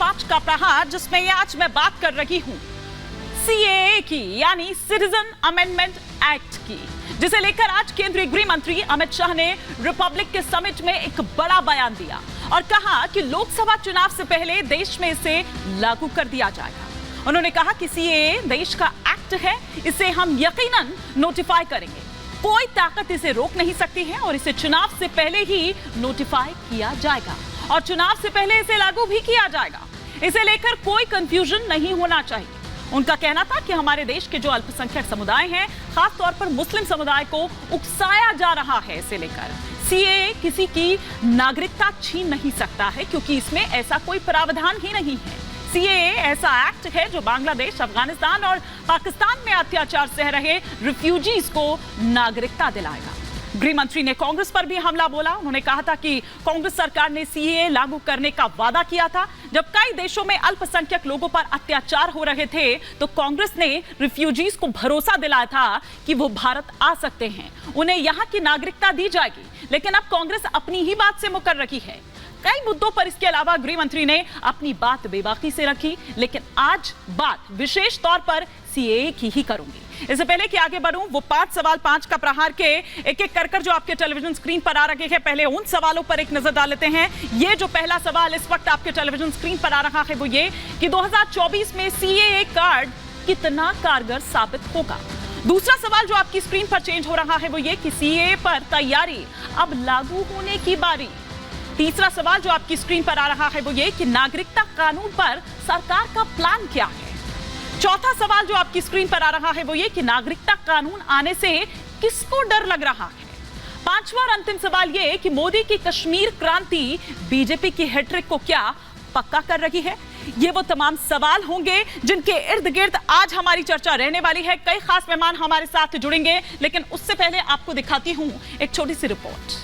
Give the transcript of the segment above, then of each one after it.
5 का प्रहार, जिसमें आज मैं बात कर रही हूं सीएए की, यानी सिटीजन अमेंडमेंट एक्ट की, जिसे लेकर आज केंद्रीय गृह मंत्री अमित शाह ने रिपब्लिक के समिट में एक बड़ा बयान दिया और कहा कि लोकसभा चुनाव से पहले देश में इसे लागू कर दिया जाएगा। उन्होंने कहा कि सीएए देश का एक्ट है, इसे हम यकीनन नोटिफाई करेंगे, कोई ताकत इसे रोक नहीं सकती है और इसे चुनाव से पहले ही नोटिफाई किया जाएगा और चुनाव से पहले इसे लागू भी किया जाएगा। इसे लेकर कोई कंफ्यूजन नहीं होना चाहिए। उनका कहना था कि हमारे देश के जो अल्पसंख्यक समुदाय हैं, खासतौर पर मुस्लिम समुदाय को उकसाया जा रहा है इसे लेकर। सीएए किसी की नागरिकता छीन नहीं सकता है, क्योंकि इसमें ऐसा कोई प्रावधान ही नहीं है। सीएए ऐसा एक्ट है जो बांग्लादेश, अफगानिस्तान और पाकिस्तान में अत्याचार सह रहे रिफ्यूजीज को नागरिकता दिलाएगा। गृह मंत्री ने कांग्रेस पर भी हमला बोला। उन्होंने कहा था कि कांग्रेस सरकार ने सीएए लागू करने का वादा किया था। जब कई देशों में अल्पसंख्यक लोगों पर अत्याचार हो रहे थे, तो कांग्रेस ने रिफ्यूजीज को भरोसा दिलाया था कि वो भारत आ सकते हैं, उन्हें यहाँ की नागरिकता दी जाएगी। लेकिन अब कांग्रेस अपनी ही बात से मुकर रही है। कई मुद्दों पर इसके अलावा गृह मंत्री ने अपनी बात बेबाकी से रखी, लेकिन आज बात विशेष तौर पर सीएए की ही करूंगी। इससे पहले कि आगे बढ़ूं, वो 5 सवाल 5 का प्रहार के एक एक कर जो आपके टेलीविजन स्क्रीन पर आ रखे हैं, पहले उन सवालों पर एक नजर डाल लेते हैं। ये जो पहला सवाल इस वक्त आपके टेलीविजन स्क्रीन पर आ रहा है वो ये कि 2024 में सीएए कार्ड कितना कारगर साबित होगा। दूसरा सवाल जो आपकी स्क्रीन पर चेंज हो रहा है वो ये कि सीएए पर तैयारी अब लागू होने की बारी। तीसरा सवाल जो आपकी स्क्रीन पर आ रहा है वो ये कि नागरिकता कानून पर सरकार का प्लान क्या है। चौथा सवाल जो आपकी स्क्रीन पर आ रहा है वो ये कि नागरिकता कानून आने से किसको डर लग रहा है। पांचवा और अंतिम सवाल ये कि मोदी की कश्मीर क्रांति बीजेपी की हैट्रिक को क्या पक्का कर रही है। ये वो तमाम सवाल होंगे जिनके इर्द गिर्द आज हमारी चर्चा रहने वाली है। कई खास मेहमान हमारे साथ जुड़ेंगे, लेकिन उससे पहले आपको दिखाती हूं एक छोटी सी रिपोर्ट।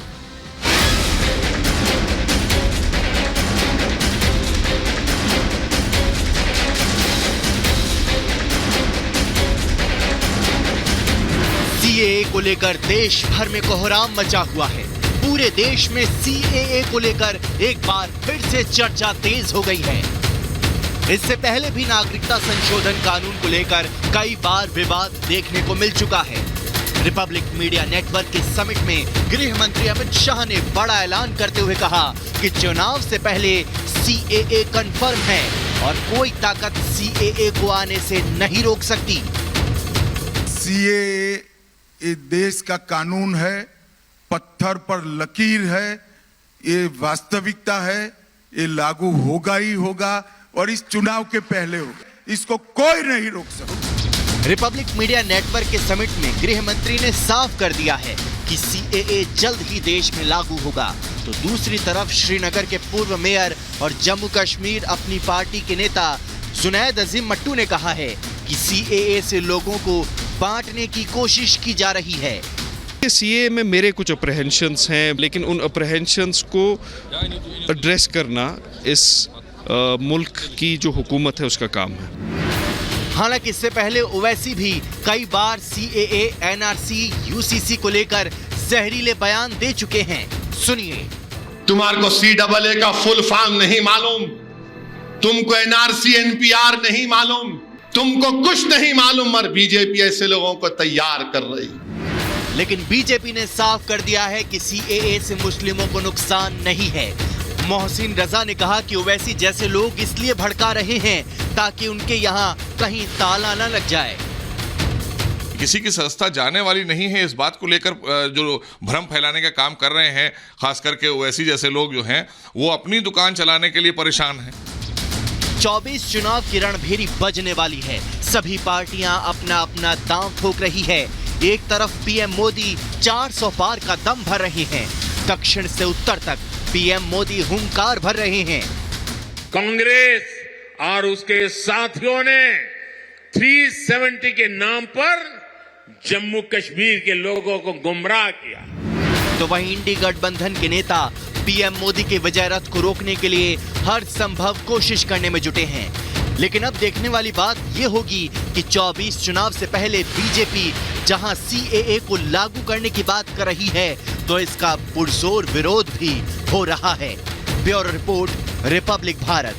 सीएए को लेकर देश भर में कोहराम मचा हुआ है। पूरे देश में सीएए को लेकर एक बार फिर से चर्चा तेज हो गई है। इससे पहले भी नागरिकता संशोधन कानून को लेकर कई बार विवाद देखने को मिल चुका है। रिपब्लिक मीडिया नेटवर्क के समिट में गृह मंत्री अमित शाह ने बड़ा ऐलान करते हुए कहा कि चुनाव से पहले सीएए कंफर्म है और कोई ताकत सीएए को आने से नहीं रोक सकती। सीएए ये देश का कानून है, पत्थर पर लकीर है, ये वास्तविकता है, ये लागू होगा ही होगा और इस चुनाव के पहले होगा, इसको कोई नहीं रोक सकता। रिपब्लिक मीडिया नेटवर्क के समिट में गृह मंत्री ने साफ कर दिया है कि सीएए जल्द ही देश में लागू होगा, तो दूसरी तरफ श्रीनगर के पूर्व मेयर और जम्मू कश्मीर अपनी पार्टी के नेता जुनैद अजीम मट्टू ने कहा है कि सीएए से लोगों को बांटने की कोशिश की जा रही है। सीएए में मेरे कुछ अप्रहेंशंस हैं, लेकिन उन अप्रहेंशंस को एड्रेस करना इस मुल्क की जो हुकूमत है उसका काम है। हालांकि इससे पहले ओवैसी भी कई बार सीएए, एनआरसी, यूसीसी को लेकर जहरीले बयान दे चुके हैं। सुनिए। तुम्हारे को सीएए का फुल फॉर्म नहीं मालूम, तुमको एनआरसी, एनपीआर नहीं मालूम, तुमको कुछ नहीं मालूम, और बीजेपी ऐसे लोगों को तैयार कर रही। लेकिन बीजेपी ने साफ कर दिया है कि सीएए से मुस्लिमों को नुकसान नहीं है। मोहसिन रजा ने कहा कि ओवैसी जैसे लोग इसलिए भड़का रहे हैं ताकि उनके यहाँ कहीं ताला न लग जाए। किसी की संस्था जाने वाली नहीं है, इस बात को लेकर जो भ्रम फैलाने का काम कर रहे हैं, खास करके ओवैसी जैसे लोग जो हैं वो अपनी दुकान चलाने के लिए परेशान हैं। 24 चुनाव की रणभेरी बजने वाली है। सभी पार्टियां अपना अपना दांव ठोक रही है। एक तरफ पीएम मोदी 400 पार का दम भर रहे हैं, दक्षिण से उत्तर तक पीएम मोदी हुंकार भर रहे हैं। कांग्रेस और उसके साथियों ने 370 के नाम पर जम्मू कश्मीर के लोगों को गुमराह किया। तो वहीं इंडी गठबंधन के नेता पीएम मोदी के विजय रथ को रोकने के लिए हर संभव कोशिश करने में जुटे हैं। लेकिन अब देखने वाली बात यह होगी कि 24 चुनाव से पहले बीजेपी जहां सीएए को लागू करने की बात कर रही है, तो इसका पुरजोर विरोध भी हो रहा है। Bureau report, Republic Bharat.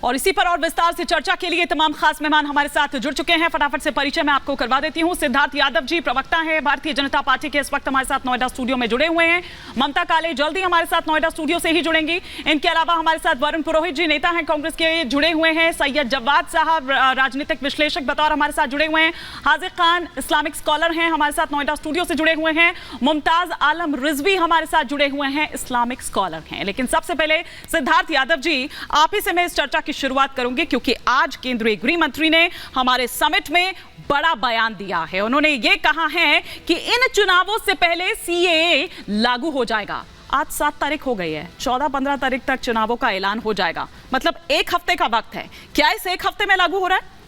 और इसी पर और विस्तार से चर्चा के लिए तमाम खास मेहमान हमारे साथ जुड़ चुके हैं। फटाफट से परिचय मैं आपको करवा देती हूं। सिद्धार्थ यादव जी प्रवक्ता हैं भारतीय जनता पार्टी के, इस वक्त हमारे साथ नोएडा स्टूडियो में जुड़े हुए हैं। ममता काले जल्दी हमारे साथ नोएडा स्टूडियो से ही जुड़ेंगी। इनके अलावा हमारे साथ वरुण पुरोहित जी नेता हैं कांग्रेस के, जुड़े हुए हैं। सैयद जवाद साहब राजनीतिक विश्लेषक बतौर हमारे साथ जुड़े हुए हैं। हाजिर खान इस्लामिक स्कॉलर हैं, हमारे साथ नोएडा स्टूडियो से जुड़े हुए हैं। मुमताज आलम रिजवी हमारे साथ जुड़े हुए हैं, इस्लामिक स्कॉलर हैं। लेकिन सबसे पहले सिद्धार्थ यादव जी, आप ही से मैं इस चर्चा की शुरुआत करूंगी, क्योंकि आज केंद्रीय गृह मंत्री ने हमारे समिट में बड़ा बयान दिया है। उन्होंने ये कहा है कि इन चुनावों से पहले सीएए लागू हो जाएगा। आज 7 तारीख हो गई है, 14-15 तारीख तक चुनावों का ऐलान हो जाएगा, मतलब 1 हफ्ते का वक्त है। क्या इस 1 हफ्ते में लागू हो रहा है?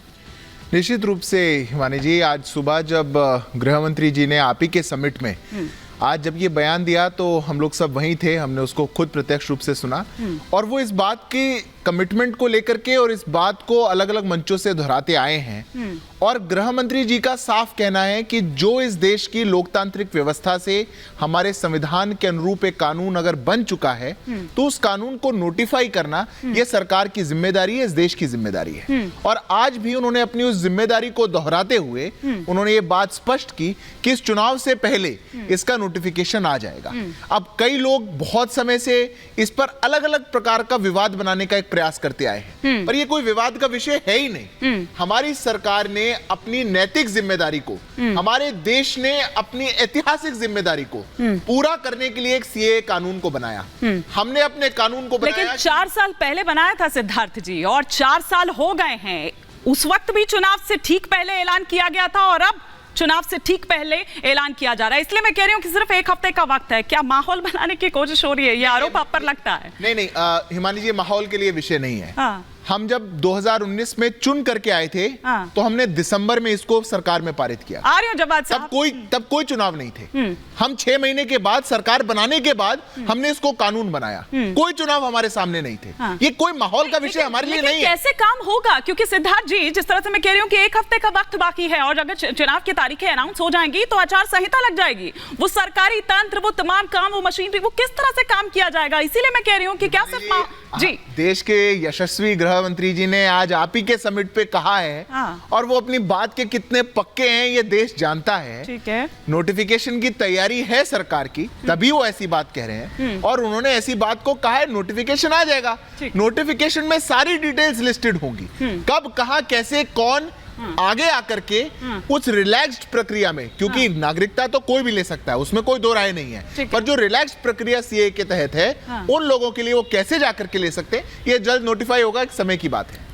निश्चित रूप से हिमानी जी, आज सुबह जब गृह मंत्री जी ने आप ही के समिट में आज जब ये बयान दिया तो हम लोग सब वहीं थे, हमने उसको खुद प्रत्यक्ष रूप से सुना और वो इस बात की कमिटमेंट को लेकर के और इस बात को अलग अलग मंचों से दोहराते आए हैं। और गृह मंत्री जी का साफ कहना है कि जो इस देश की लोकतांत्रिक व्यवस्था से हमारे संविधान के अनुरूप एक कानून अगर बन चुका है तो उस कानून को नोटिफाई करना ये सरकार की जिम्मेदारी है, इस देश की जिम्मेदारी है। और आज भी उन्होंने अपनी उस जिम्मेदारी को दोहराते हुए उन्होंने ये बात स्पष्ट की कि इस चुनाव से पहले इसका नोटिफिकेशन आ जाएगा। अब कई लोग बहुत समय से इस पर अलग अलग प्रकार का विवाद बनाने का एक प्रयास करते आए हैं, पर ये कोई विवाद का विषय है ही नहीं। हमारी सरकार ने अपनी नैतिक जिम्मेदारी को, हमारे देश ने अपनी ऐतिहासिक जिम्मेदारी को पूरा करने के लिए एक सीएए कानून को बनाया। हमने अपने कानून को बनाया, लेकिन 4 साल पहले बनाया था सिद्धार्थ जी, और 4 साल हो गए हैं। उस वक्त भी चुनाव से ठीक पहले ऐलान किया गया था और अब चुनाव से ठीक पहले ऐलान किया जा रहा है। इसलिए मैं कह रही हूं कि सिर्फ 1 हफ्ते का वक्त है। क्या माहौल बनाने की कोशिश हो रही है? ये आरोप आप पर लगता है? नहीं, हिमानी जी, माहौल के लिए विषय नहीं है। हाँ। हम जब 2019 में चुन करके आए थे तो हमने दिसंबर में इसको सरकार में पारित किया। आ रही हूं जवाद साहब। तब कोई चुनाव नहीं थे। हम 6 महीने के बाद सरकार बनाने के बाद हमने इसको कानून बनाया। कोई चुनाव हमारे सामने नहीं थे। ये कोई माहौल का विषय हमारे लिए नहीं है। कैसे काम होगा? क्योंकि सिद्धार्थ जी, जिस तरह से मैं कह रही हूँ कि 1 हफ्ते का वक्त बाकी है और अगर चुनाव की तारीखें अनाउंस हो जाएंगी तो आचार संहिता लग जाएगी। वो सरकारी तंत्र, वो तमाम काम, वो मशीनरी, वो किस तरह से काम किया जाएगा? इसीलिए मैं कह रही हूँ कि क्या सिर्फ जी देश के यशस्वी गृह मंत्री जी ने आज आप ही के समिट पे कहा है और वो अपनी बात के कितने पक्के हैं ये देश जानता है। ठीक है, नोटिफिकेशन की तैयारी है सरकार की, तभी वो ऐसी बात कह रहे हैं। और उन्होंने ऐसी बात को कहा है, नोटिफिकेशन आ जाएगा। नोटिफिकेशन में सारी डिटेल्स लिस्टेड होंगी, कब, कहां, कैसे, कौन आगे आकर के उस रिलैक्स्ड प्रक्रिया में, क्योंकि नागरिकता तो कोई भी ले सकता है, उसमें कोई दो राय नहीं है, पर जो रिलैक्स्ड प्रक्रिया सीए के तहत है उन लोगों के लिए वो कैसे जाकर के ले सकते हैं, ये जल्द नोटिफाई होगा, एक समय की बात है।